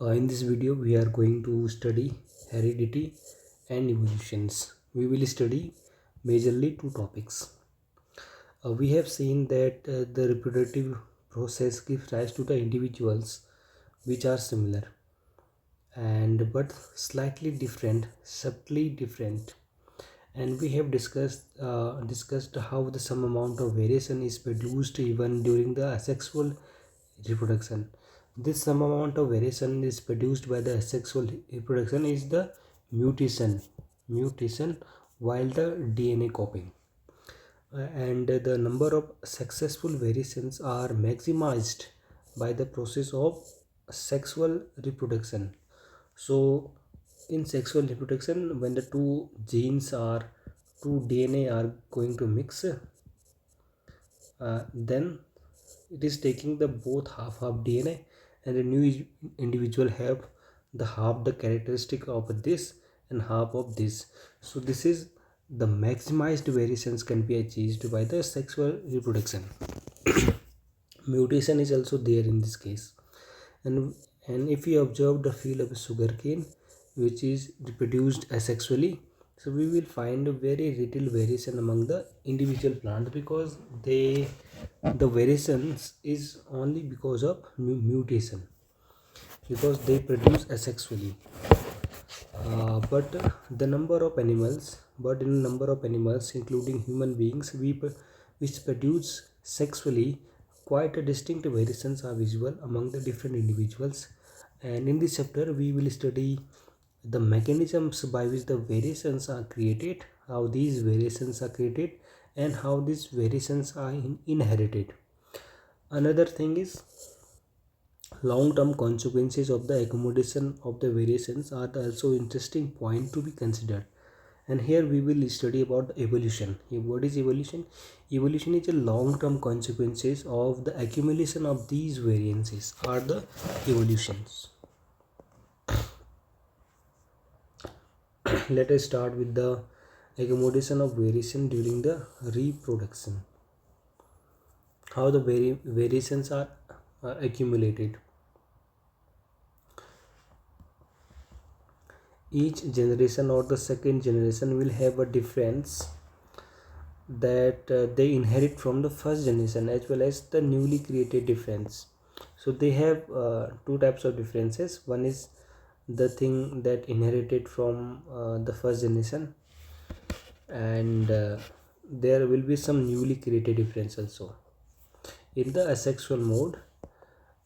In this video, we are going to study heredity and evolutions. We will study majorly two topics. We have seen that the reproductive process gives rise to the individuals which are similar and but slightly different, subtly different. And we have discussed how the some amount of variation is produced even during the asexual reproduction. This some amount of variation is produced by the asexual reproduction is the mutation while the DNA copying. And the number of successful variations are maximized by the process of sexual reproduction. So in sexual reproduction, when the two DNA are going to mix, then it is taking the both half DNA, and the new individual have the half the characteristic of this and half of this. So this is the maximized variations can be achieved by the sexual reproduction. Mutation is also there in this case. And if we observe the field of sugarcane which is reproduced asexually, so we will find a very little variation among the individual plants because the variations is only because of mutation, because they produce asexually. But the number of animals but in number of animals including human beings which produce sexually, quite a distinct variations are visible among the different individuals. And in this chapter we will study the mechanisms by which the variations are created, how these variations are created, and how these variations are inherited. Another thing is long-term consequences of the accommodation of the variations are also interesting point to be considered. And here we will study about evolution. What is evolution? Evolution is a long-term consequences of the accumulation of these variances are the evolutions. Let us start with the accommodation of variation during the reproduction. How the variations are accumulated. Each generation or the second generation will have a difference that they inherit from the first generation as well as the newly created difference. So they have two types of differences. One is the thing that inherited from the first generation, and there will be some newly created difference also in the asexual mode.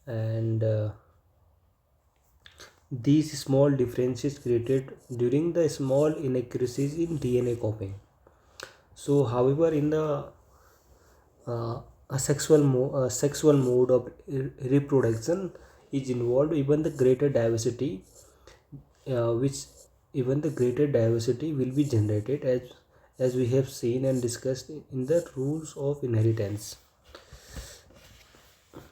And these small differences created during the small inaccuracies in DNA copying. So however, in the sexual mode of reproduction is involved even the greater diversity, which even the greater diversity will be generated as we have seen and discussed in the rules of inheritance.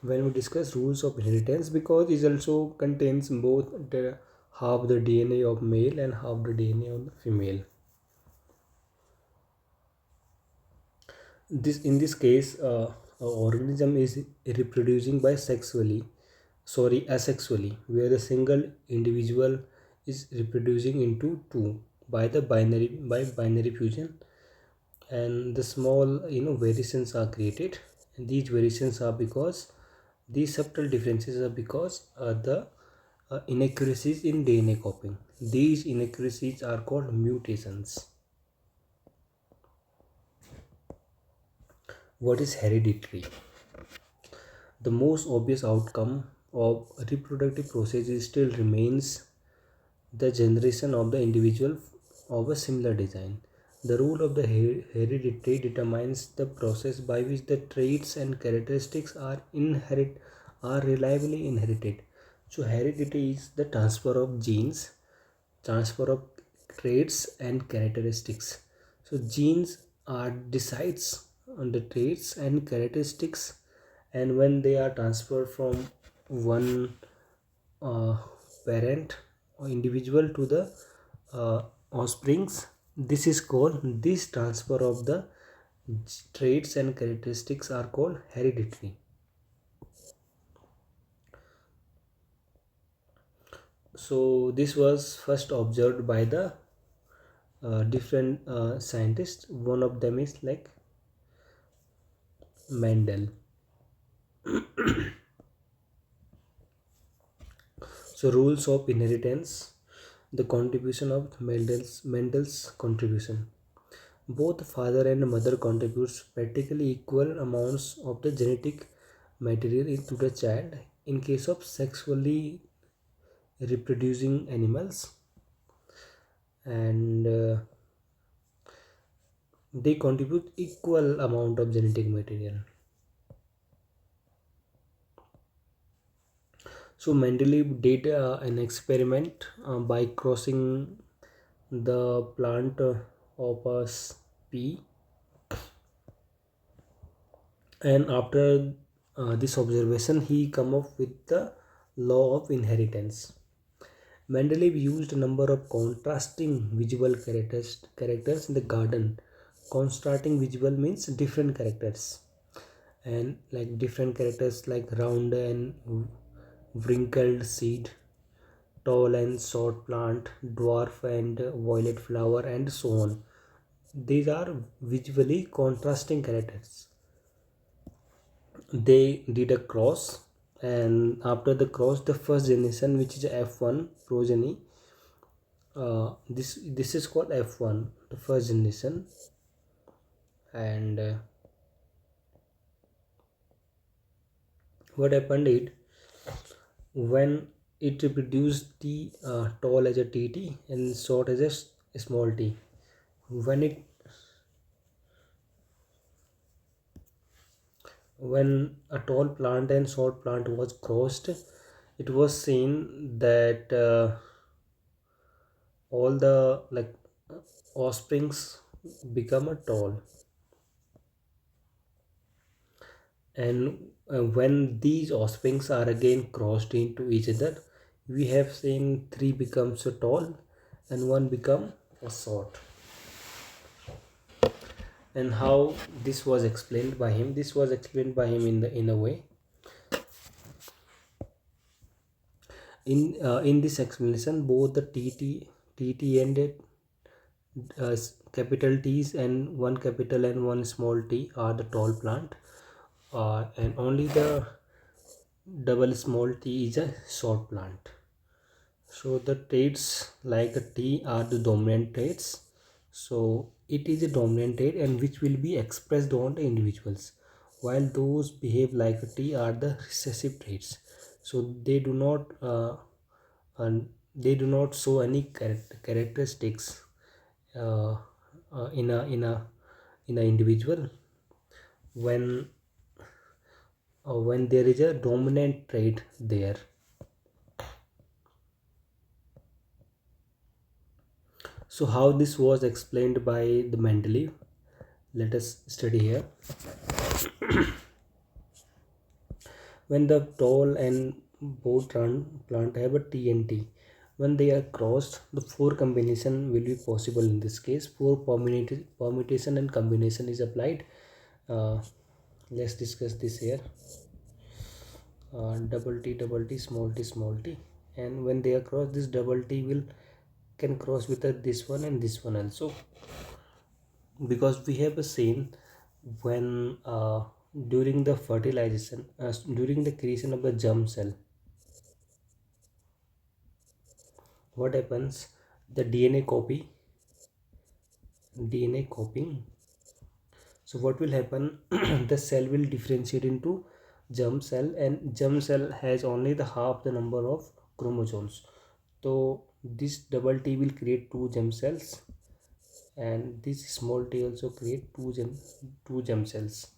When we discuss rules of inheritance, because it also contains both the half the DNA of male and half the DNA of the female. In this case, organism is reproducing by asexually, where the single individual is reproducing into two by binary fusion, and the small variations are created. And these variations are because these subtle differences are because the inaccuracies in DNA copying. These inaccuracies are called mutations. What is hereditary? The most obvious outcome of reproductive process still remains the generation of the individual of a similar design. The rule of the heredity determines the process by which the traits and characteristics are reliably inherited. So heredity is the transfer of genes, transfer of traits and characteristics. So genes are decides on the traits and characteristics, and when they are transferred from one uh, parent or individual to the offsprings, this transfer of the traits and characteristics are called hereditary. So this was first observed by the different scientists. One of them is like Mendel. So rules of inheritance, the contribution of Mendel's contribution. Both father and mother contributes practically equal amounts of the genetic material into the child. In case of sexually reproducing animals, and they contribute equal amount of genetic material. So Mendeleev did an experiment by crossing the plant opus pea, and after this observation he come up with the law of inheritance. Mendeleev used a number of contrasting visual characters in the garden. Contrasting visual means different characters, and like different characters like round and wrinkled seed, tall and short plant, dwarf and violet flower, and so on. These are visually contrasting characters. They did a cross, and after the cross, the first generation, which is F1 progeny, this is called F1, the first generation, and what happened it when it reproduced the tall as a TT and short as a small t. When it when a tall plant and short plant was crossed, it was seen that all the like offsprings become a tall, and when these offsprings are again crossed into each other, we have seen three becomes a tall and one become a short. And how this was explained by him, this was explained by him in a way. In this explanation, both the tt and capital T's and one capital and one small t are the tall plant, and only the double small t is a short plant. So the traits like a T are the dominant traits. So it is a dominant trait and which will be expressed on the individuals, while those behave like a T are the recessive traits. So and they do not show any characteristics uh, in a individual when there is a dominant trait there. So how this was explained by the Mendeleev, let us study here. When the tall and boat plant have a T and T, when they are crossed, the four combination will be possible. In this case, four permutation and combination is applied. uh, let's discuss this here. Double T, small t, and when they are crossed, this double T will can cross with this one and this one also, because we have seen when during the fertilization, during the creation of the germ cell, what happens, the DNA copying. So what will happen, the cell will differentiate into germ cell, and germ cell has only the half the number of chromosomes. So this double T will create two germ cells, and this small t also create two germ cells.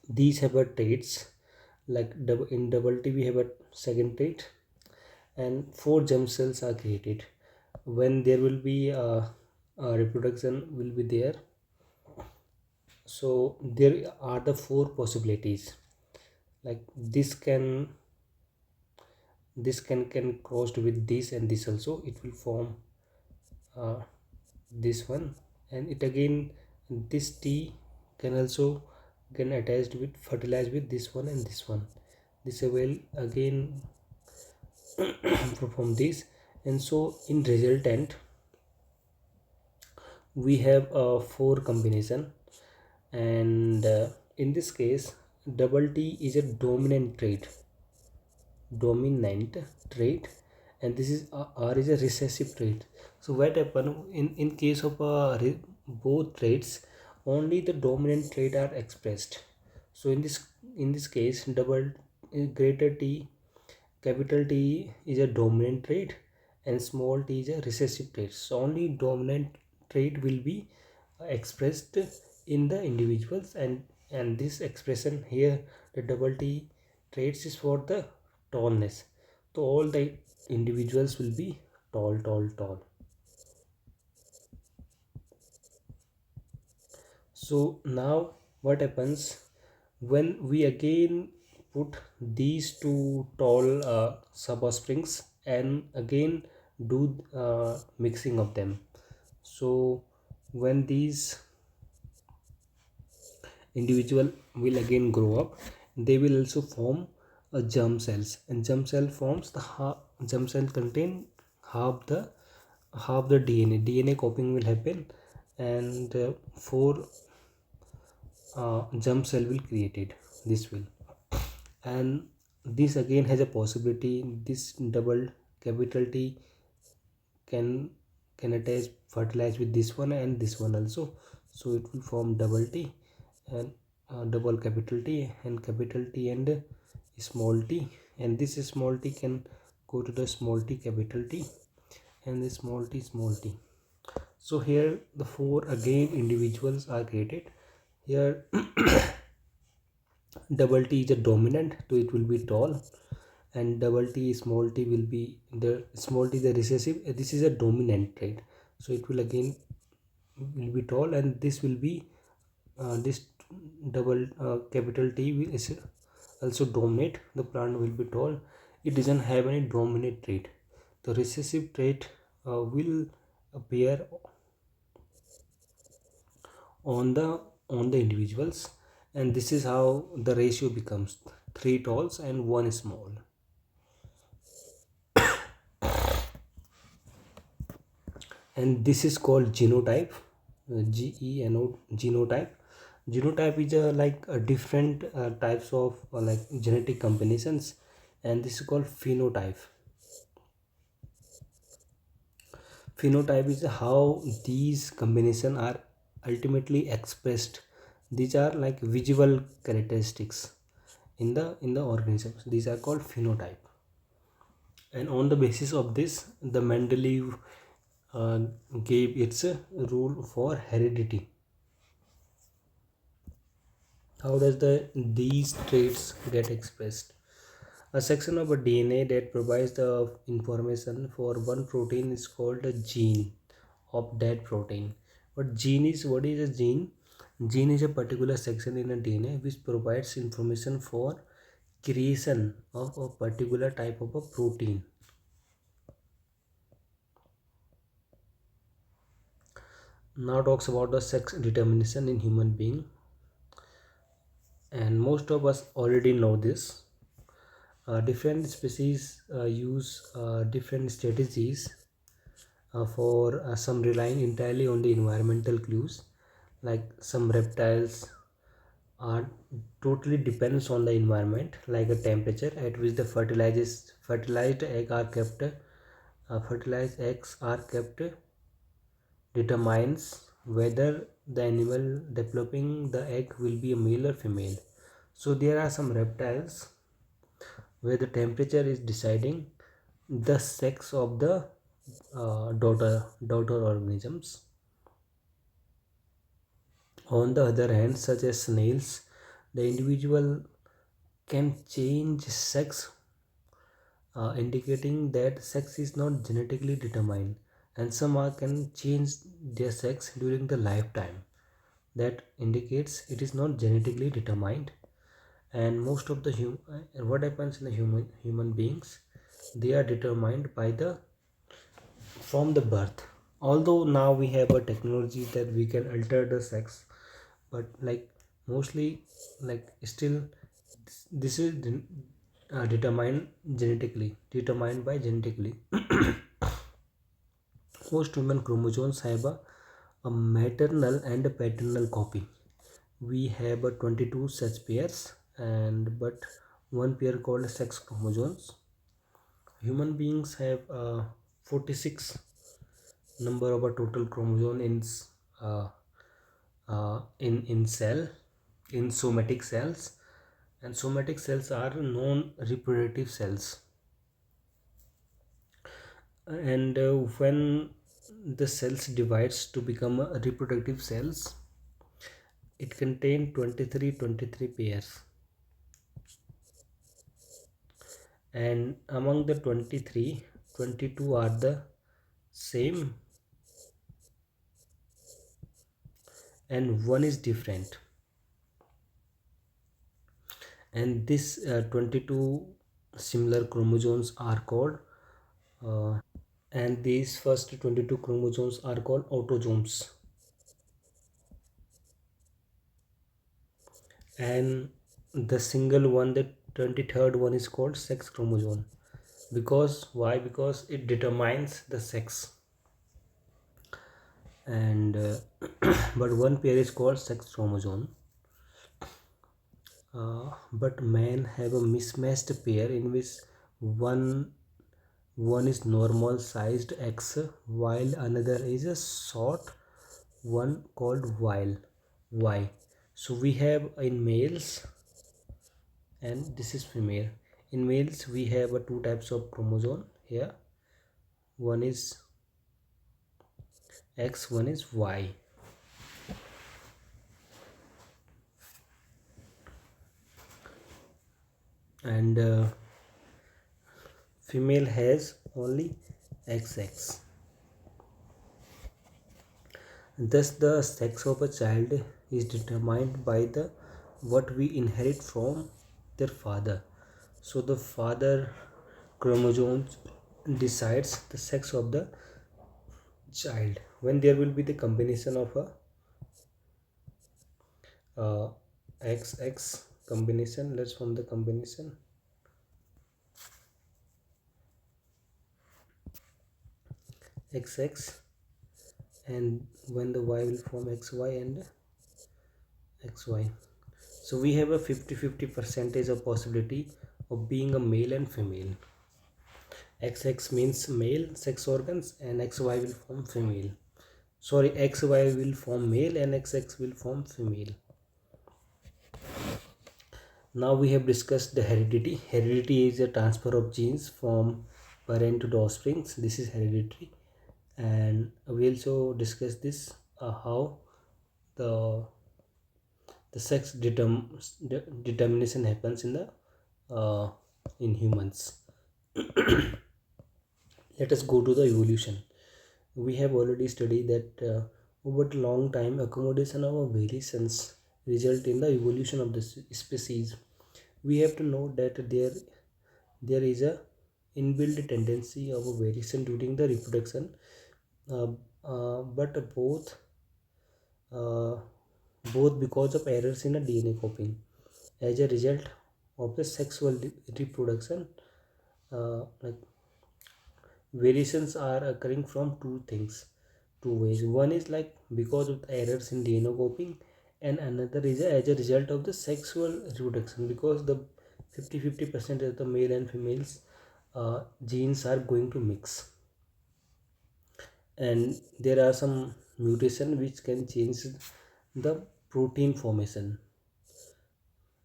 These have a traits like in double T we have a second trait, and four germ cells are created. When there will be reproduction will be there, so there are the four possibilities, like this can crossed with this and this also, it will form uh, this one, and it again this T can also can attached with fertilized with this one and this one. This will again perform this. And so in resultant we have a four combination. And in this case double T is a dominant trait, and this is R is a recessive trait. So what happen in case of both traits, only the dominant trait are expressed. So in this case double greater T, capital T is a dominant trait and small t is a recessive trait. So only dominant trait will be expressed in the individuals, and this expression here, the double T traits, is for the tallness. So all the individuals will be tall, tall, tall. So now what happens when we again put these two tall sub-strings and again do mixing of them. So when these individual will again grow up, they will also form a germ cells, and germ cell forms the germ cell contain half the DNA copying will happen, and four germ cell will created. This will, and this again has a possibility, this double capital T can attach fertilize with this one and this one also. So it will form double T and double capital T and capital T and small t, and this small t can go to the small t capital T and the small t. So here the four again individuals are created. Here double T is a dominant, so it will be tall, and double T small t will be the small t the recessive. This is a dominant trait, so it will again will be tall, and this will be this double capital T is also dominate. The plant will be tall. It doesn't have any dominant trait. The recessive trait will appear on the individuals, and this is how the ratio becomes three talls and one small. And this is called genotype. Genotype. Genotype is like a different types of like genetic combinations, and this is called phenotype. Phenotype is how these combinations are ultimately expressed. These are like visual characteristics in the organisms. These are called phenotype, and on the basis of this the Mendeleev uh, gave its rule for heredity. How does these traits get expressed? A section of a DNA that provides the information for one protein is called a gene of that protein. What is a gene? Gene is a particular section in a DNA which provides information for creation of a particular type of a protein. Now talks about the sex determination in human being, and most of us already know this. Different species use different strategies for some relying entirely on the environmental clues, like some reptiles are totally depends on the environment, like a temperature at which the fertilized eggs are kept determines whether the animal developing the egg will be a male or female. So there are some reptiles where the temperature is deciding the sex of the daughter organisms. On the other hand, such as snails, the individual can change sex, indicating that sex is not genetically determined, and some can change their sex during the lifetime. That indicates it is not genetically determined. And most of the what happens in the human beings, they are determined by the from the birth. Although now we have a technology that we can alter the sex, but like mostly like still this is determined by genetically. Most human chromosomes have a maternal and a paternal copy. We have 22 such pairs, and but one pair called sex chromosomes. Human beings have 46 number of a total chromosome uh, in cell in somatic cells, and somatic cells are non-reproductive cells. And when the cells divides to become reproductive cells, it contain 23 pairs, and among the 23, 22 are the same and one is different. And this 22 similar chromosomes are called and these first 22 chromosomes are called autosomes, and the single one, the 23rd one, is called sex chromosome. Because why? Because it determines the sex. And but one pair is called sex chromosome. But men have a mismatched pair in which one one is normal sized X while another is a short one called Y. So we have in males, and this is female. In males we have two types of chromosome here. One is X, one is Y. And female has only XX. Thus the sex of a child is determined by the what we inherit from their father. So the father chromosomes decides the sex of the child. When there will be the combination of a XX combination, let's form the combination XX, and when the Y will form XY and XY. So we have a 50-50 percentage of possibility of being a male and female. XX means male sex organs and XY will form female. Sorry, XY will form male and XX will form female. Now we have discussed the heredity. Heredity is a transfer of genes from parent to the offspring. This is hereditary, and we also discussed this how the sex determination happens in humans. Let us go to the evolution. We have already studied that over a long time accommodation of variations result in the evolution of the species. We have to know that there is a inbuilt tendency of a variation during the reproduction, uh, but uh, both because of errors in a DNA copying. As a result of the sexual reproduction, like variations are occurring from two ways. One is like because of the errors in DNA copying, and another is as a result of the sexual reproduction, because the 50-50% of the male and females genes are going to mix, and there are some mutation which can change the protein formation,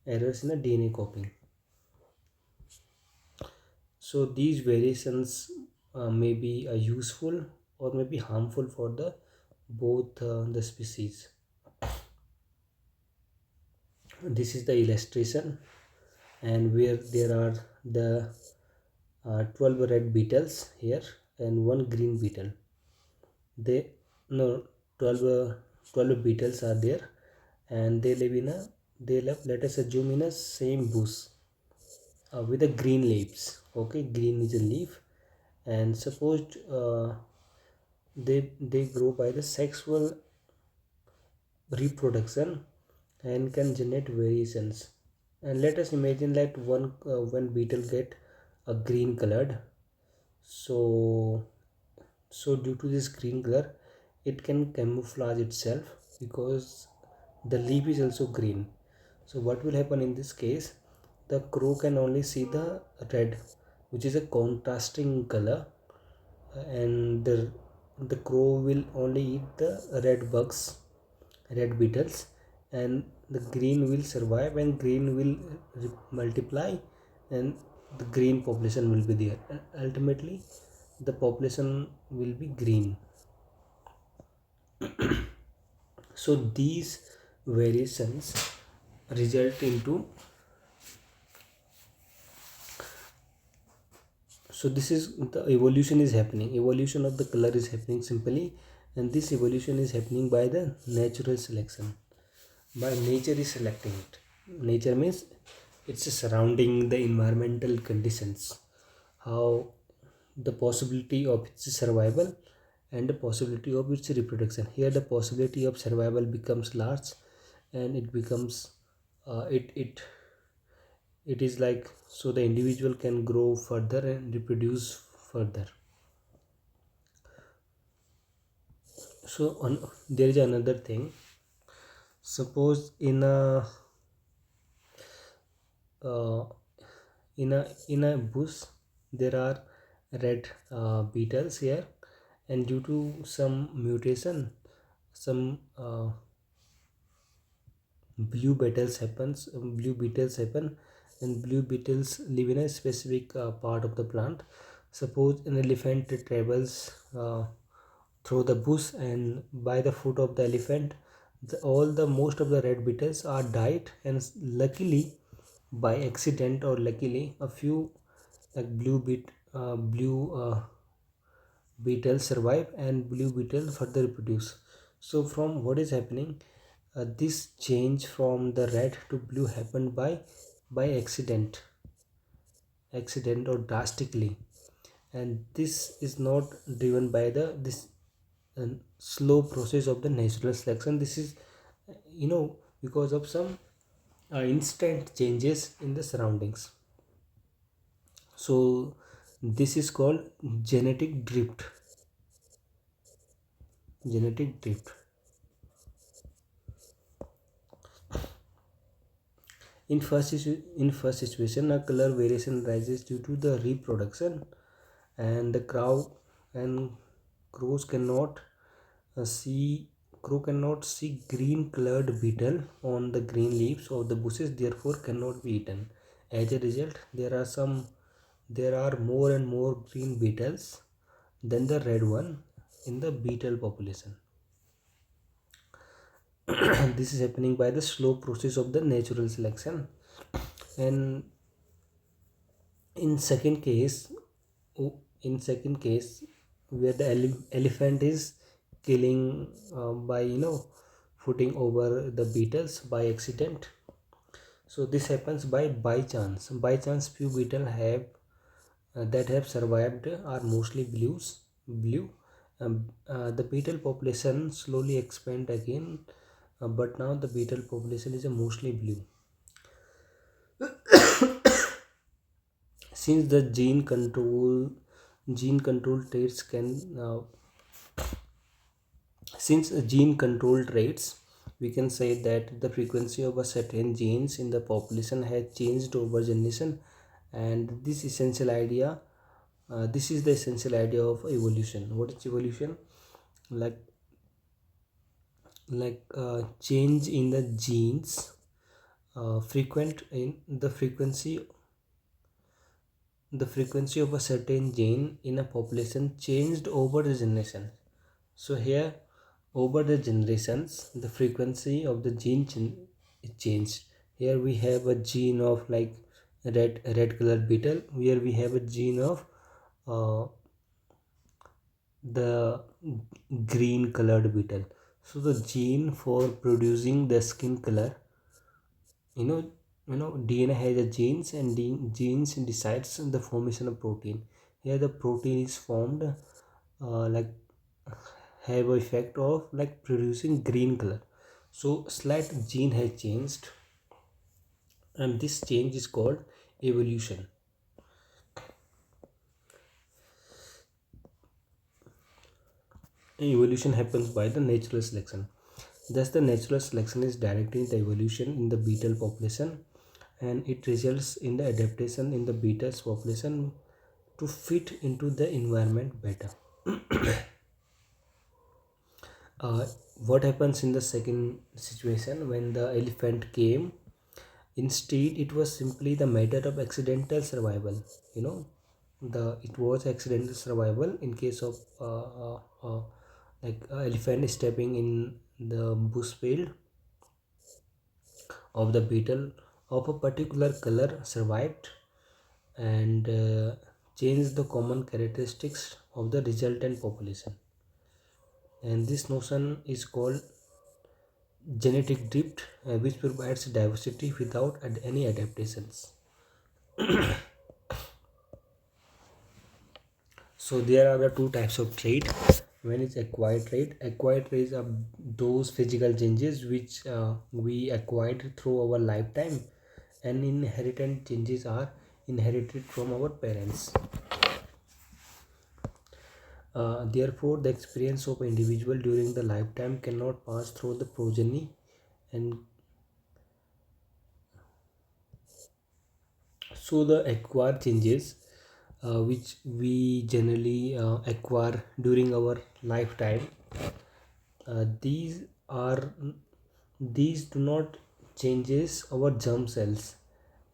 errors in the DNA copying. So these variations may be useful or may be harmful for the both the species. This is the illustration, and where there are the 12 red beetles here and one green beetle. They no 12 12 beetles are there, and they live in a they live, let us assume, in a same bush with a green leaves. Okay, green is a leaf, and suppose they grow by the sexual reproduction and can generate variations. And let us imagine that one beetle get a green colored. So due to this green color, it can camouflage itself because the leaf is also green. So what will happen in this case? The crow can only see the red, which is a contrasting color, and the crow will only eat the red bugs, red beetles, and the green will survive, and green will multiply, and the green population will be there, and ultimately the population will be green. So these variations result into, so this is the evolution is happening, evolution of the color is happening simply, and this evolution is happening by the natural selection, by nature is selecting it. Nature means it's surrounding the environmental conditions, how the possibility of its survival and the possibility of its reproduction. Here the possibility of survival becomes large, and it becomes it is like, so the individual can grow further and reproduce further. So there is another thing. Suppose uh, in a bush there are red beetles here, and due to some mutation, some blue beetles happen, and blue beetles live in a specific part of the plant. Suppose an elephant travels through the bush, and by the foot of the elephant, all the most of the red beetles are died, and luckily, by accident or luckily, a few like blue beetles survive, and blue beetles further reproduce. So from what is happening, this change from the red to blue happened by accident or drastically, and this is not driven by the this slow process of the natural selection. This is because of some instant changes in the surroundings. So this is called genetic drift. Genetic drift. In first situation, a color variation rises due to the reproduction, and the and crows cannot see crow cannot see green colored beetle on the green leaves of the bushes, therefore cannot be eaten. As a result, there are more and more green beetles than the red one in the beetle population. This is happening by the slow process of the natural selection. And in second case, where the elephant is killing by footing over the beetles by accident. So this happens by chance few beetle have that have survived are mostly blue. The beetle population slowly expand again, but now the beetle population is mostly blue. Since the gene control traits can since gene control traits, we can say that the frequency of a certain genes in the population has changed over generation, and this is the essential idea of evolution. What is evolution? Like change in the genes, frequent in the frequency of a certain gene in a population changed over the generation. So here, over the generations, the frequency of the is changed. Here we have a gene of like red color beetle. Here we have a gene of uh, the green colored beetle. So the gene for producing the skin color, you know DNA has a genes, and genes decides the formation of protein. Here the protein is formed like have a effect of like producing green color. So slight gene has changed, and this change is called evolution. Evolution happens by the natural selection. Thus, the natural selection is directing the evolution in the beetle population, and it results in the adaptation in the beetle's population to fit into the environment better. uh, what happens in the second situation when the elephant came? Instead, it was simply the matter of accidental survival. You know, the it was accidental survival in case of like elephant stepping in the bush field of the beetle of a particular color survived and changed the common characteristics of the resultant population. And this notion is called genetic drift, which provides diversity without any adaptations. So there are the two types of trait. One is acquired trait. Acquired traits are those physical changes which we acquired through our lifetime, and inherited changes are inherited from our parents. Therefore, the experience of an individual during the lifetime cannot pass through the progeny, and so the acquired changes which we generally acquire during our lifetime, these are these do not changes our germ cells,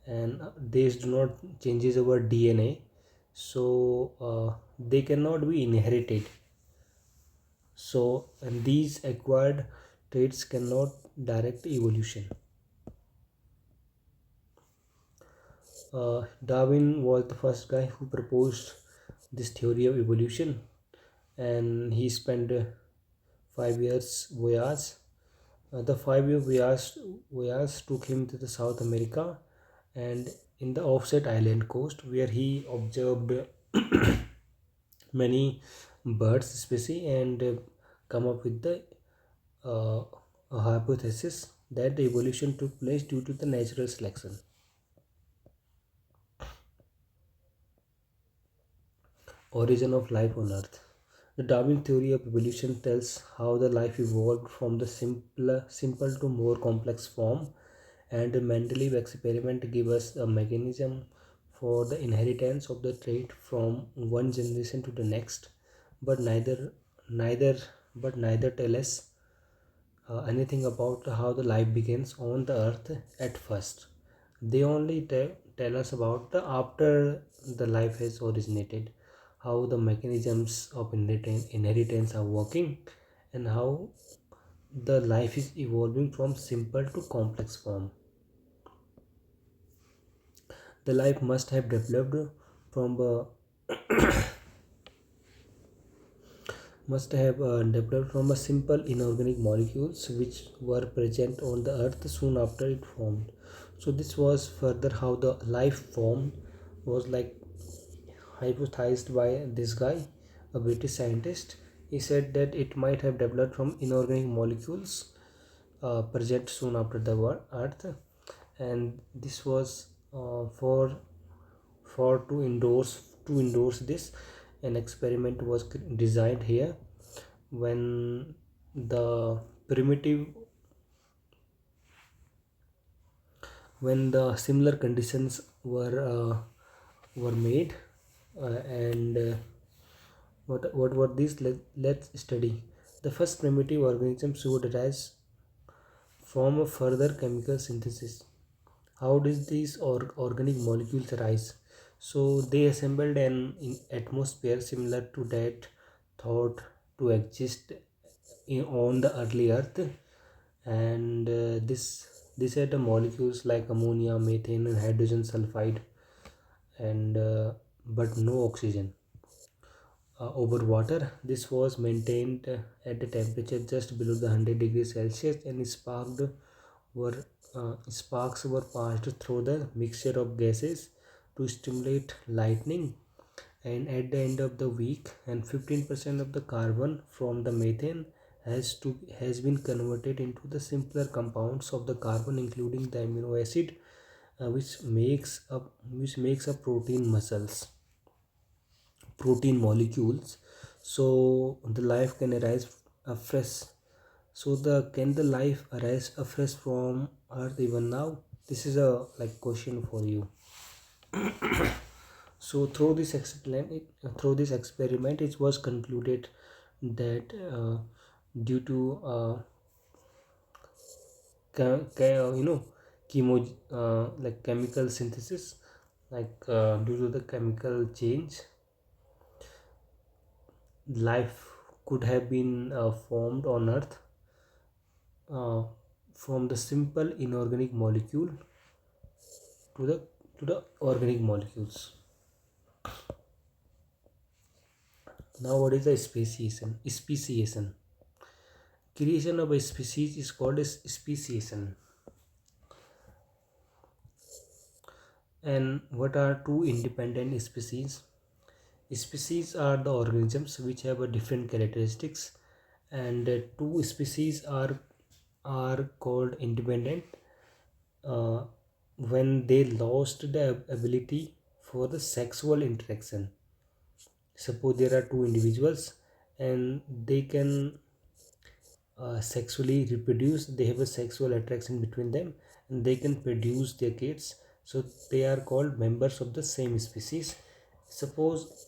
and these do not changes our DNA, so they cannot be inherited. So and these acquired traits cannot direct evolution. Darwin was the first guy who proposed this theory of evolution, and he spent 5 years voyage. The 5 year voyage took him to the South America, and in the offset island coast where he observed many birds species and come up with the uh, a hypothesis that the evolution took place due to the natural selection. Origin of life on Earth. The Darwin theory of evolution tells how the life evolved from the simple to more complex form, and the Mendeleev experiment give us a mechanism for the inheritance of the trait from one generation to the next. But neither, neither tell us anything about how the life begins on the earth at first. They only tell us about the after the life has originated, how the mechanisms of inheritance are working, and how the life is evolving from simple to complex form. The life must have developed from a simple inorganic molecules which were present on the earth soon after it formed. So this was further how the life formed was like hypothesized by this guy, a British scientist. He said that it might have developed from inorganic molecules present soon after the earth, and this was for to endorse this. An experiment was designed here when the primitive when the similar conditions were made, and what were these? Let's study. The first primitive organisms would arise from a further chemical synthesis. How does these organic molecules arise? So they assembled an atmosphere similar to that thought to exist on the early earth, and this had the molecules like ammonia, methane, and hydrogen sulfide, and but no oxygen. Over water, this was maintained at a temperature just below the 100 degrees Celsius, and sparks were passed through the mixture of gases to stimulate lightning. And at the end of the week, and 15% of the carbon from the methane has been converted into the simpler compounds of the carbon, including the amino acid which makes up protein molecules. So the life can arise afresh. So the can the life arise afresh from earth even now? This is a like question for you. So through this experiment, it was concluded that due to you know chemo like chemical synthesis, like due to the chemical change, life could have been formed on earth uh, from the simple inorganic molecule to the organic molecules. Now what is the speciation? Creation of a species is called as speciation. And what are two independent species? Species are the organisms which have a different characteristics, and two species are called independent uh, when they lost the ability for the sexual interaction. Suppose there are two individuals and they can sexually reproduce, they have a sexual attraction between them, and they can produce their kids, so they are called members of the same species. Suppose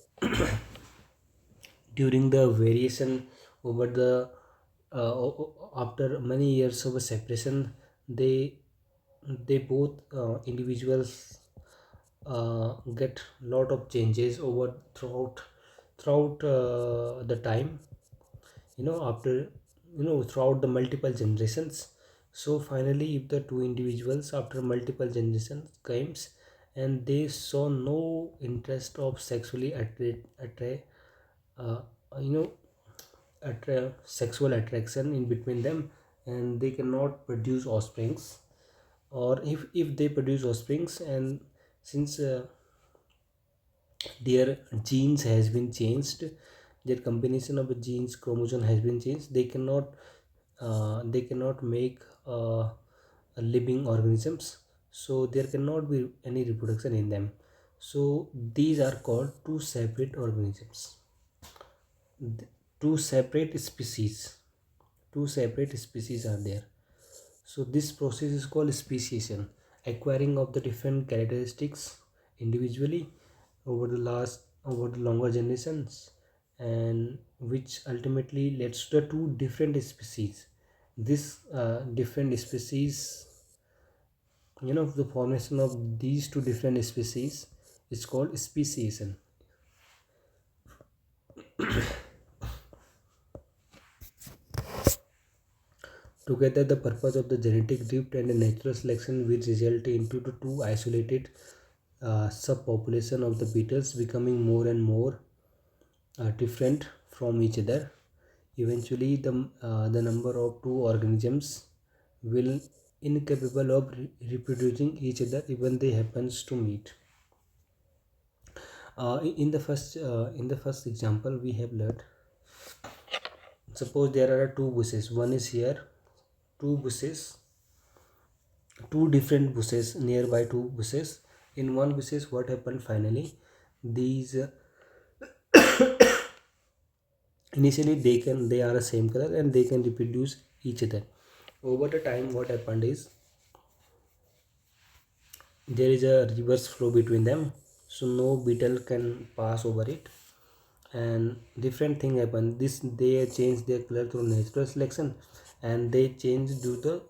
during the variation over the after many years of a separation, they they both individuals get lot of changes over throughout the time, after throughout the multiple generations. So finally, if the two individuals after multiple generations comes and they saw no interest of sexually uh, you know sexual attraction in between them, and they cannot produce offsprings, or if they produce offsprings, and since their genes has been changed, their combination of the genes chromosome has been changed, they cannot make living organisms, so there cannot be any reproduction in them. So these are called two separate organisms. Two separate species, are there. So this process is called speciation, acquiring of the different characteristics individually over the longer generations, and which ultimately leads to the two different species. This different species, the formation of these two different species is called speciation. Together, the purpose of the genetic drift and the natural selection which result into the two isolated subpopulation of the beetles becoming more and more different from each other. Eventually, the number of two organisms will incapable of reproducing each other even they happens to meet. In the first example we have learned. Suppose there are two bushes. One is here, two bushes, two different bushes, nearby two bushes. In one bushes, what happened finally? These initially they are the same color and they can reproduce each other. Over the time, what happened is there is a reverse flow between them, so no beetle can pass over it, and different thing happen. This they change their color through natural selection, and they change due to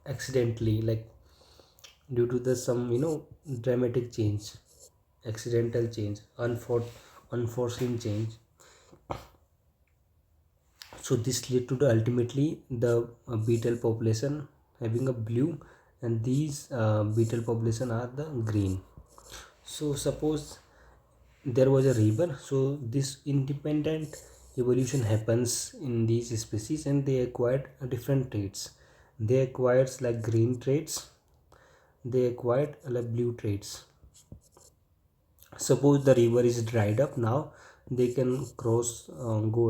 accidentally, like due to the some dramatic change, accidental change, unforeseen change. So this led to the ultimately the beetle population having a blue, and these beetle population are the green. So suppose there was a river, so this independent evolution happens in these species, and they acquired different traits. They acquired like green traits, they acquired like blue traits. Suppose the river is dried up, now they can go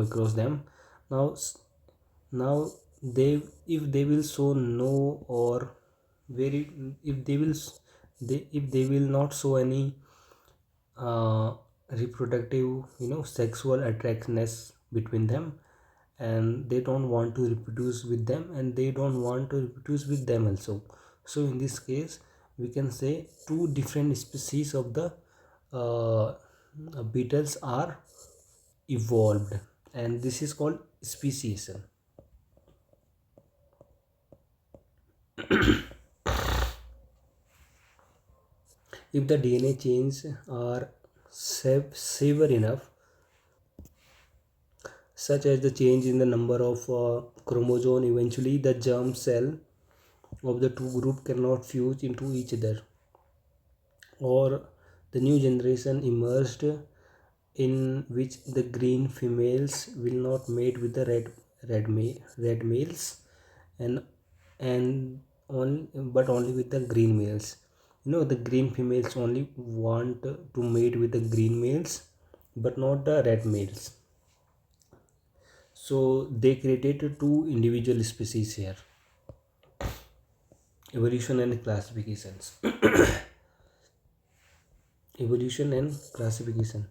across them. Now now they, if they will show no or very, if they will if they will not show any uh, reproductive, sexual attractiveness between them, and they don't want to reproduce with them, and they don't want to reproduce with them also. So in this case, we can say two different species of the uh, beetles are evolved, and this is called speciation. If the DNA chains are severe enough, such as the change in the number of chromosome, eventually the germ cell of the two group cannot fuse into each other, or the new generation emerged in which the green females will not mate with the red males, and only with the green males. The green females only want to mate with the green males, but not the red males. So they created two individual species here. Evolution and classifications. Evolution and classification.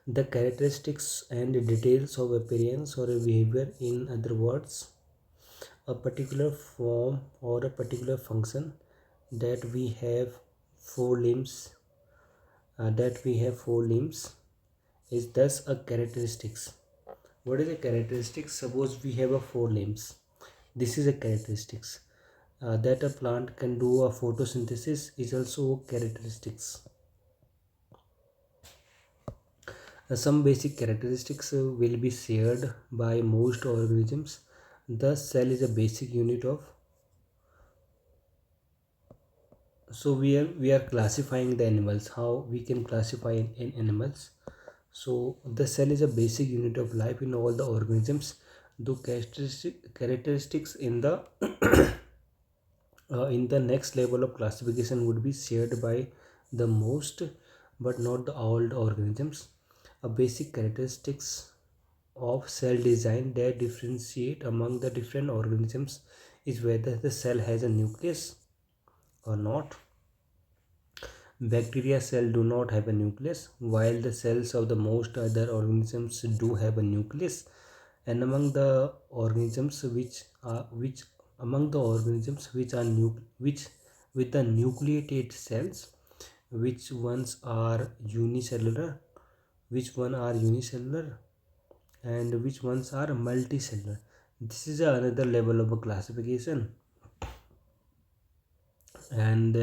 The characteristics and details of appearance or a behavior, in other words, a particular form or a particular function, that we have four limbs, is thus a characteristics. What is a characteristic? Suppose we have a four limbs. This is a characteristics. That a plant can do a photosynthesis is also characteristics. Some basic characteristics will be shared by most organisms. The cell is a basic unit of. So we are classifying the animals. How we can classify in animals? So the cell is a basic unit of life in all the organisms. The characteristics in the next level of classification would be shared by the most, but not the all the organisms. A basic characteristics of cell design that differentiate among the different organisms is whether the cell has a nucleus or not. Bacteria cell do not have a nucleus, while the cells of the most other organisms do have a nucleus. And among the organisms which among the organisms which with the nucleated cells, which ones are unicellular, which one are unicellular, and which ones are multicellular. This is another level of a classification, and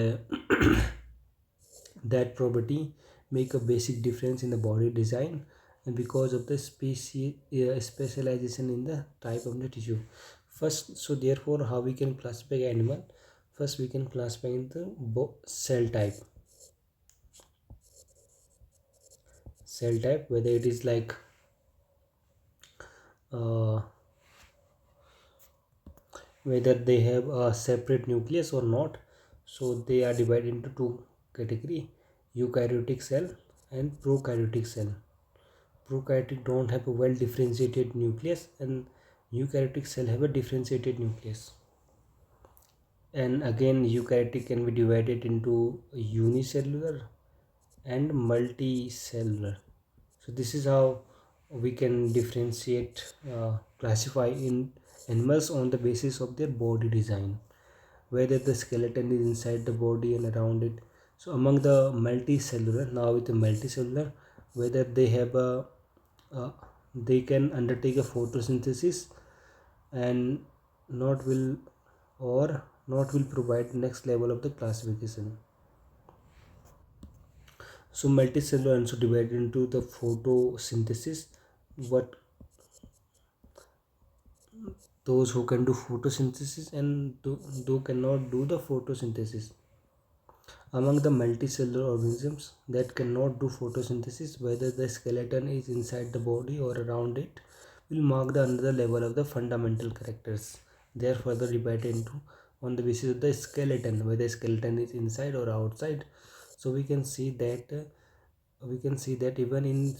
that property make a basic difference in the body design, and because of the specialization in the type of the tissue. First, so therefore, how we can classify animal? First, we can classify in the cell type, whether it is like uh, whether they have a separate nucleus or not. So they are divided into two category: eukaryotic cell and prokaryotic cell. Prokaryotic don't have a well differentiated nucleus, and eukaryotic cell have a differentiated nucleus. And again, eukaryotic can be divided into unicellular and multicellular. So this is how we can differentiate, classify in animals on the basis of their body design, whether the skeleton is inside the body and around it. So among the multicellular, now with the multicellular, whether they have a uh, they can undertake a photosynthesis and not will or not will provide next level of the classification. So multicellular also divided into the photosynthesis. What those who can do photosynthesis and do cannot do the photosynthesis. Among the multicellular organisms that cannot do photosynthesis, whether the skeleton is inside the body or around it, will mark the another level of the fundamental characters. They are further divided into on the basis of the skeleton, whether skeleton is inside or outside. So we can see that even in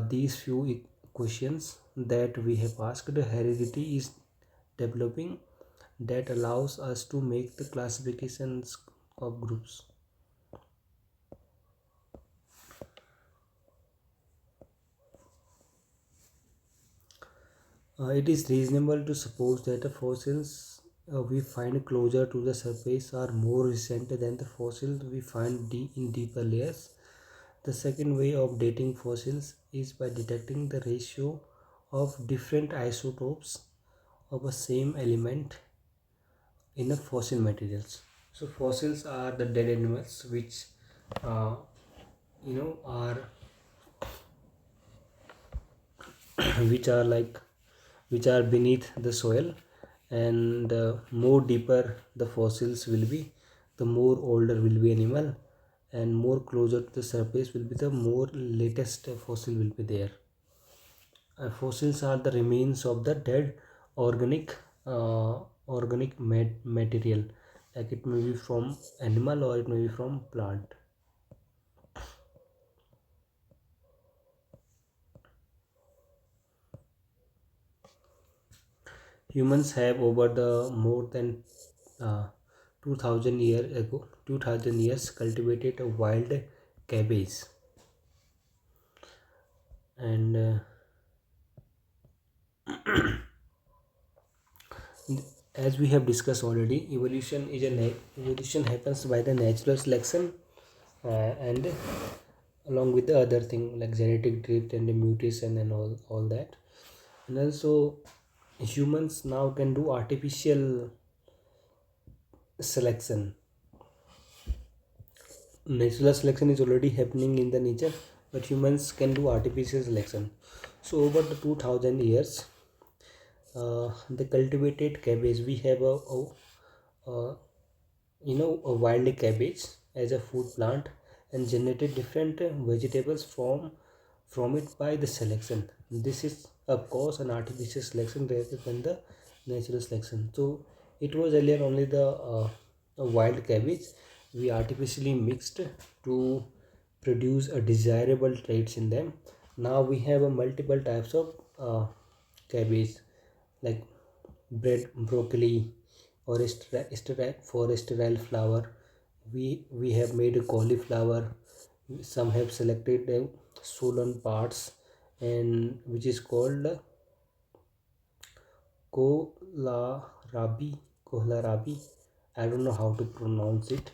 these few questions that we have asked, heredity is developing that allows us to make the classifications of groups. It is reasonable to suppose that the fossils we find closer to the surface are more recent than the fossils we find in deeper layers. The second way of dating fossils is by detecting the ratio of different isotopes of a same element in a fossil materials. So fossils are the dead animals which uh, are which are like which are beneath the soil, and more deeper the fossils will be, the more older will be animal, and more closer to the surface will be the more latest fossil will be there. Fossils are the remains of the dead organic material, like it may be from animal or it may be from plant. Humans have over the more than 2000 years ago 2000 years cultivated a wild cabbage, and as we have discussed already, evolution happens by the natural selection, and along with the other thing like genetic drift and the mutation and all that. And also humans now can do artificial selection. Natural selection is already happening in the nature, but humans can do artificial selection. So over the 2000 years, the cultivated cabbage, we have a a wild cabbage as a food plant, and generated different vegetables from it by the selection. This is of course an artificial selection rather than the natural selection. So it was earlier only the a wild cabbage we artificially mixed to produce a desirable traits in them. Now we have a multiple types of cabbage, like bread broccoli or for sterile flower. We have made a cauliflower. Some have selected the swollen parts, and which is called kohlrabi. Kohlrabi, I don't know how to pronounce it.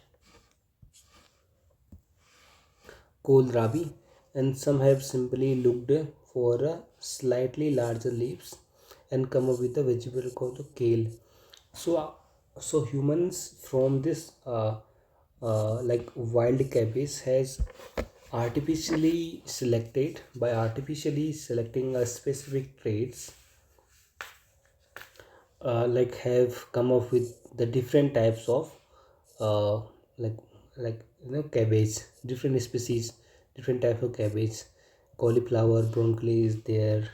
Kohlrabi. And some have simply looked for a slightly larger leaves and come up with a vegetable called kale. So humans from this like wild cabbage has artificially selected, by artificially selecting a specific traits, like have come up with the different types of uh, like cabbage, different species, different type of cabbage. Cauliflower, broccoli is there,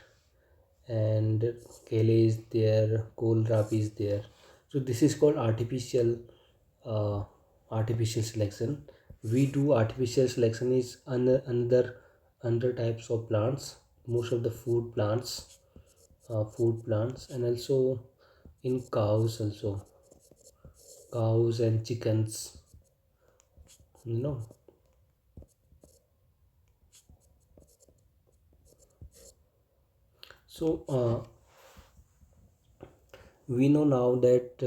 and kale is there, kohlrabi is there. So this is called uh, artificial selection. We do artificial selection is another types of plants, most of the food plants, and also in cows and chickens, you know. So we know now that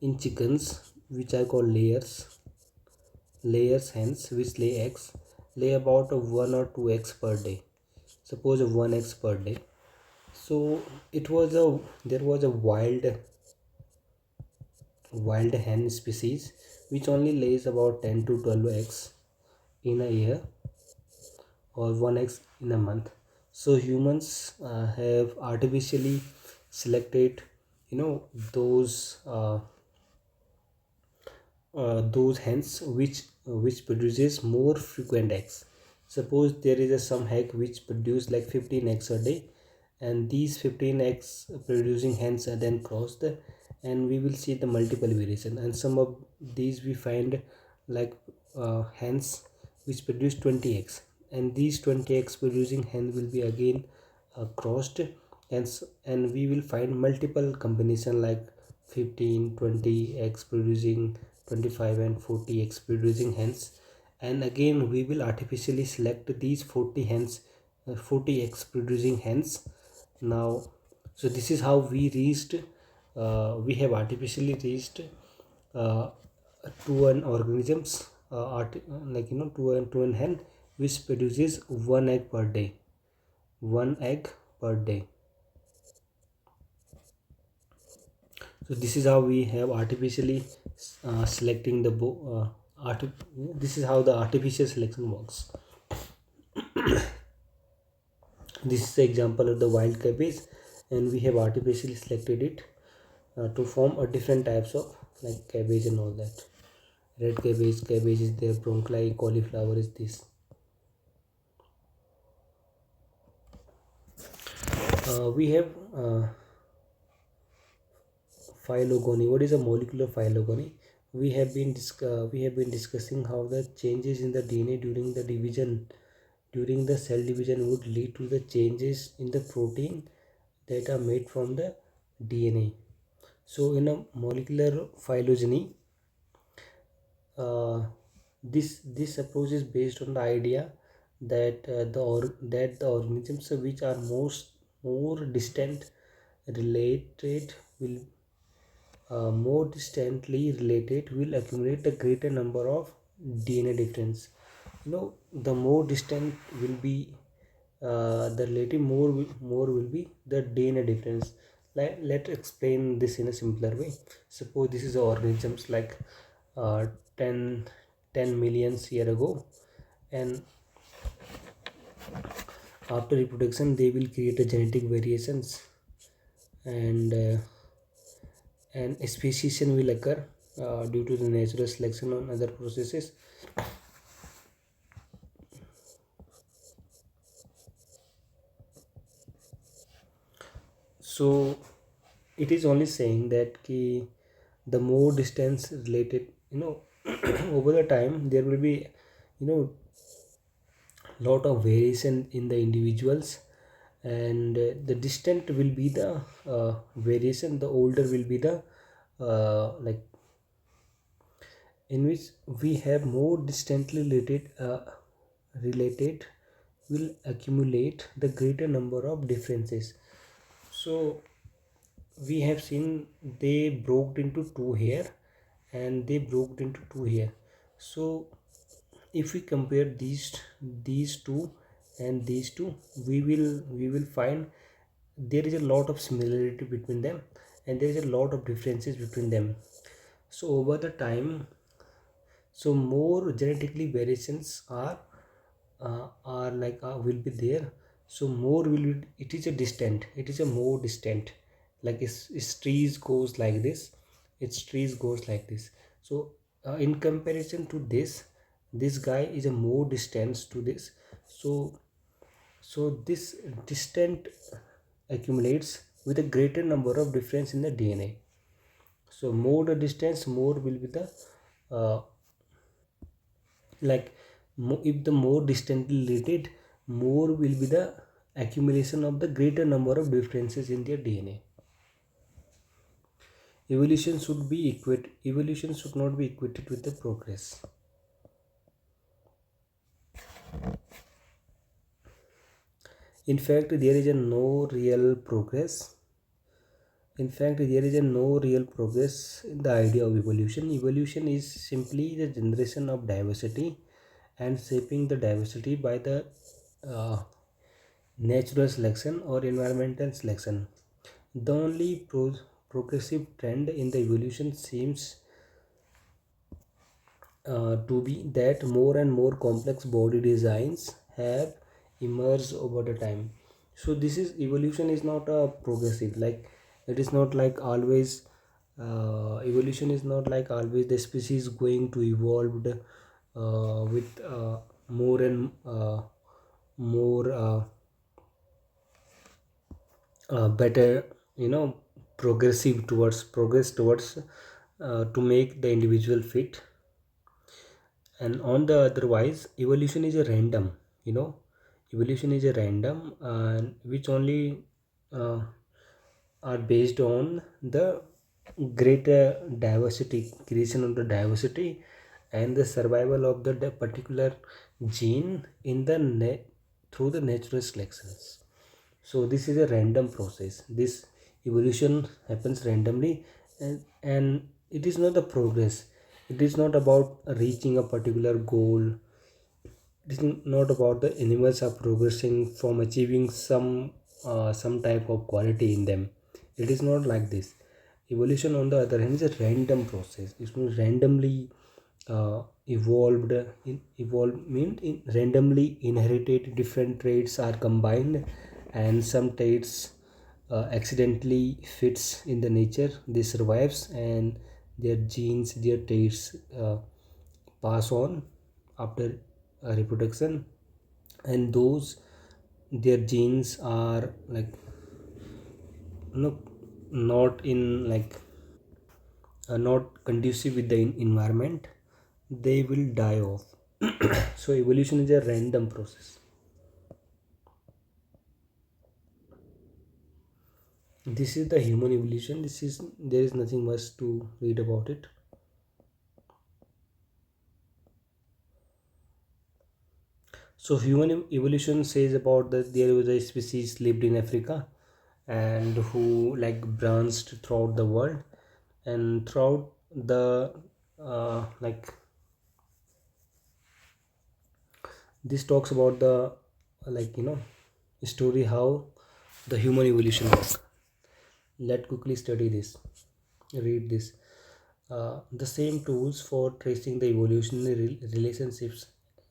in chickens, which are called layers hens which lay eggs, lay about a 1 or 2 eggs per day. Suppose a 1 eggs per day. So it was a there was a wild hen species which only lays about 10 to 12 eggs in a year, or 1 egg in a month. So humans have artificially selected, those those hens which produces more frequent eggs. Suppose there is a some egg which produce like 15 eggs a day, and these 15 eggs producing hens are then crossed, and we will see the multiple variation. And some of these we find like hens which produce 20 eggs, and these 20 eggs producing hen will be again crossed, and we will find multiple combination like 15, 20x producing 25 and 40x producing hens, and again we will artificially select these 40 hens, 40x producing hens. Now, so this is how we reached, we have artificially reached uh, to an organisms, like to an hen which produces one egg per day, one egg per day. So this is how we have artificially selecting the this is how the artificial selection works. This is the example of the wild cabbage, and we have artificially selected it to form a different types of like cabbage and all that. Red cabbage, cabbage is there, broccoli, cauliflower is this. We have phylogeny. What is a molecular phylogeny? We have been discussing how the changes in the DNA during the cell division would lead to the changes in the protein that are made from the DNA. So in a molecular phylogeny, uh, this approach is based on the idea that that the organisms which are more distant related will more distantly related will accumulate a greater number of DNA difference. The more distant will be the relative, more will be the DNA difference. Let's explain this in a simpler way. Suppose this is organisms like uh, 10 10 millions year ago, and after reproduction they will create a genetic variations, and speciation will occur due to the natural selection and other processes. So it is only saying that the more distance related, over the time there will be you know lot of variation in the individuals, and the distant will be the variation, the older will be the like in which we have more distantly related will accumulate the greater number of differences. So we have seen they broke into two here, and they broke into two here. So if we compare these two and these two, we will find there is a lot of similarity between them, and there is a lot of differences between them. So over the time, so more genetically variations will be there. So more will be, it is a more distant, like its trees goes like this, its trees goes like this. So in comparison to this guy is a more distance to this. So this distant accumulates with a greater number of difference in the DNA. So more the distance, more will be the uh, like if the more distantly related, more will be the accumulation of the greater number of differences in their DNA. Evolution should not be equated with the progress. In fact, there is a no real progress. In fact, there is a no real progress in the idea of evolution. Evolution is simply the generation of diversity and shaping the diversity by the uh, natural selection or environmental selection. The only progressive trend in the evolution seems to be that more and more complex body designs have emerged over the time. So this is evolution is not a progressive, like it is not like always evolution is not like always the species going to evolve with more and more better, progress towards to make the individual fit. And on the otherwise, evolution is a random, evolution is a random, which only uh, are based on the greater diversity, creation of the diversity, and the survival of the particular gene in the through the natural selections. So this is a random process. This evolution happens randomly, and it is not a progress. It is not about reaching a particular goal. It is not about the animals are progressing from achieving some type of quality in them. It is not like this. Evolution on the other hand is a random process. It means randomly evolved means randomly inherited different traits are combined, and some traits accidentally fits in the nature, they survives, and their genes, their traits pass on after reproduction, and those their genes are like, no, not in like not conducive with the environment, they will die off. So evolution is a random process. This is the human evolution. This is, there is nothing much to read about it. So human evolution says about that there was a species lived in Africa, and who like branched throughout the world, and throughout the like this talks about the like story how the human evolution work. Let quickly study this, read this. The same tools for tracing the evolutionary relationships,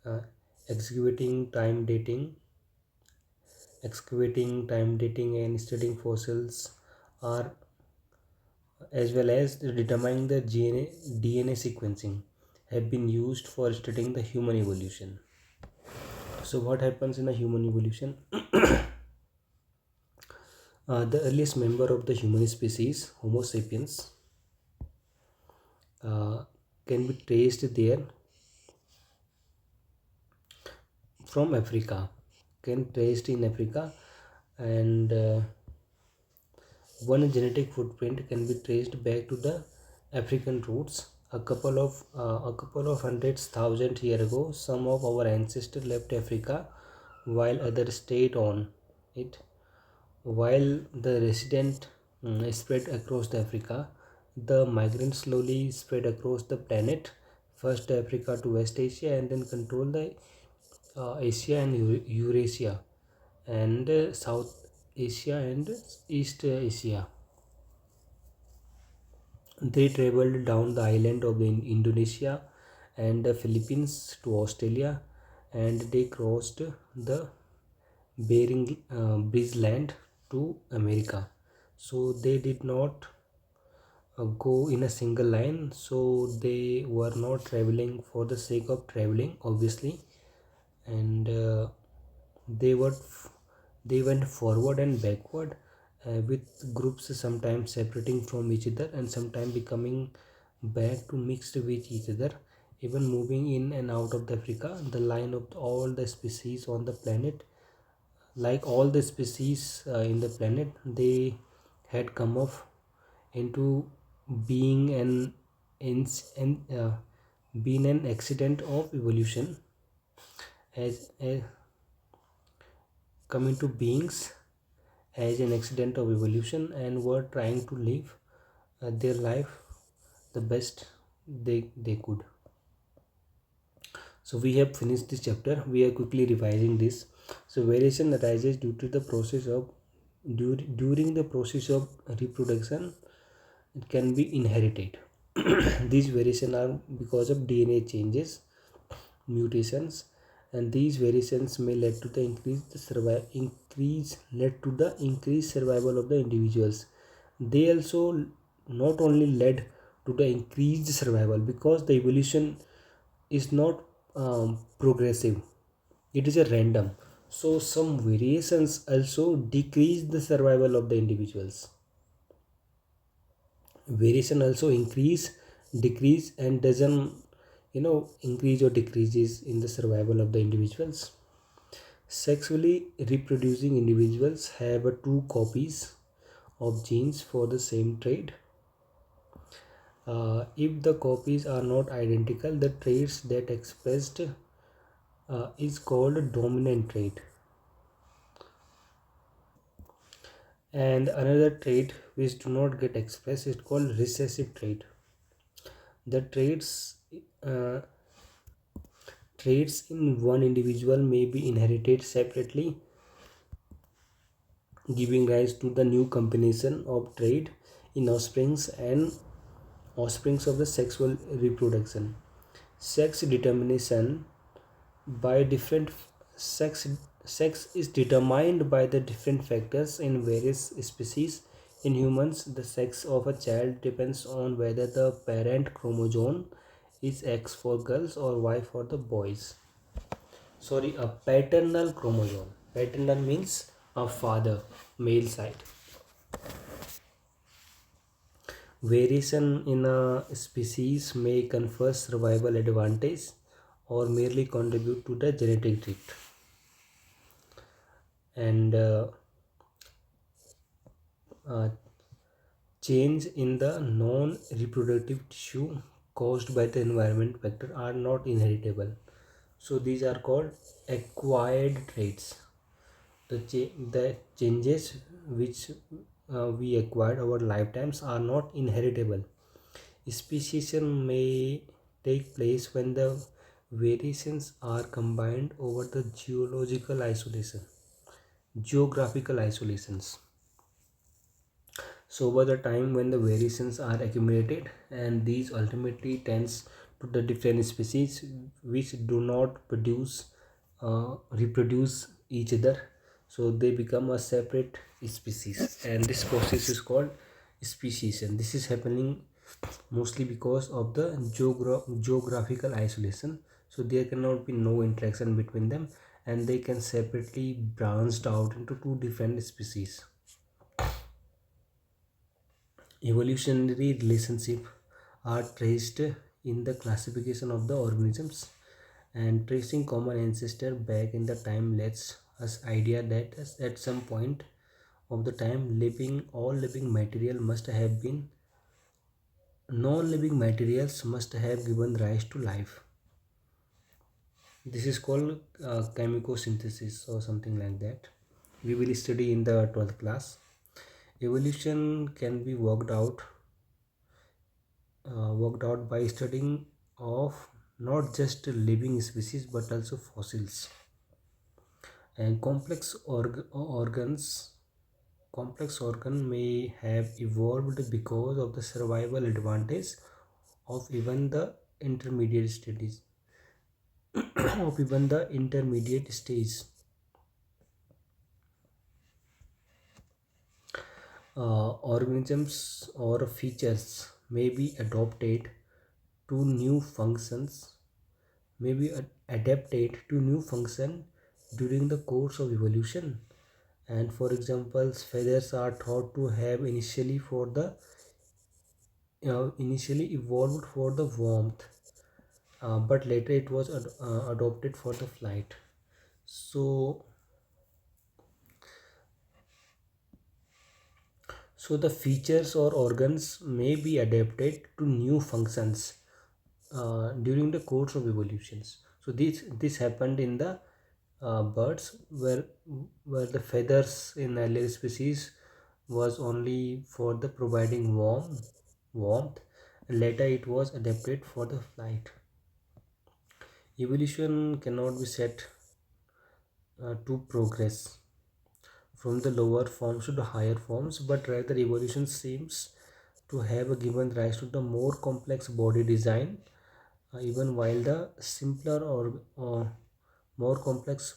uh, executing time dating excavating, time dating, and studying fossils are, as well as determining the DNA sequencing, have been used for studying the human evolution. So what happens in a human evolution? The earliest member of the human species, Homo sapiens, uh, can be traced there from Africa. Can traced in Africa, and one genetic footprint can be traced back to the African roots. A couple of hundreds thousand years ago, some of our ancestors left Africa while others stayed on it. While the resident spread across the Africa, the migrants slowly spread across the planet. First Africa to West Asia, and then control the Asia and Eurasia, and South Asia and East Asia. They traveled down the island of Indonesia and the Philippines to Australia, and they crossed the Bering Bridge land to America. So they did not go in a single line, so they were not traveling for the sake of traveling, obviously, and they were they went forward and backward, with groups sometimes separating from each other and sometimes becoming back to mixed with each other, even moving in and out of the Africa. The line of all the species on the planet, like all the species in the planet, they had come off into being being an accident of evolution, as come into beings as an accident of evolution, and were trying to live their life the best they could. So we have finished this chapter. We are quickly revising this. So variation arises due to the process of during the process of reproduction. It can be inherited. These variations are because of DNA changes, mutations, and these variations may lead to the increase led to the increased survival of the individuals. They also not only led to the increased survival, because the evolution is not progressive, it is a random. So some variations also decrease the survival of the individuals. Variation also increase, decrease, and doesn't increase or decreases in the survival of the individuals. Sexually reproducing individuals have two copies of genes for the same trait. If the copies are not identical, the traits that expressed is called dominant trait, and another trait which do not get expressed is called recessive trait. The uh, traits in one individual may be inherited separately, giving rise to the new combination of trait in offsprings and offsprings of the sexual reproduction. Sex determination by different sex sex is determined by the different factors in various species. In humans, the sex of a child depends on whether the parent chromosome is X for girls or Y for the boys. Sorry, a paternal chromosome. Paternal means a father, male side. Variation in a species may confer survival advantage or merely contribute to the genetic drift. And uh, change in the non-reproductive tissue caused by the environment factor are not inheritable. So these are called acquired traits. The changes which we acquired over lifetimes are not inheritable. Speciation may take place when the variations are combined over the geographical isolations. So over the time when the variations are accumulated, and these ultimately tends to the different species which do not reproduce each other, so they become a separate species, and this process is called speciation. This is happening mostly because of the geographical isolation, so there cannot be no interaction between them, and they can separately branched out into two different species. Evolutionary relationships are traced in the classification of the organisms, and tracing common ancestor back in the time lets us idea that at some point of the time all living material must have been non-living materials must have given rise to life. This is called chemicosynthesis or something like that. We will study in the 12th class. Evolution can be worked out by studying of not just living species but also fossils, and complex organ may have evolved because of the survival advantage of even the intermediate stages of even the intermediate stage. Organisms or features may be adopted to new functions may be adapted to new function during the course of evolution. And for example, feathers are thought to have initially evolved for the warmth, but later it was adopted for the flight. So the features or organs may be adapted to new functions during the course of evolutions. So this happened in the birds, where the feathers in earlier species was only for the providing warmth, and later it was adapted for the flight. Evolution cannot be said to progress from the lower forms to the higher forms, but rather evolution seems to have given rise to the more complex body design, even while the simpler or more complex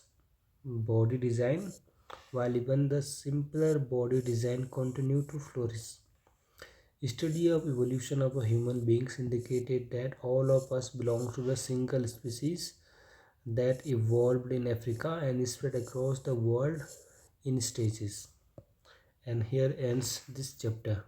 body design while even the simpler body design continue to flourish. Study of evolution of human beings indicated that all of us belong to the single species that evolved in Africa and spread across the world in stages. And here ends this chapter.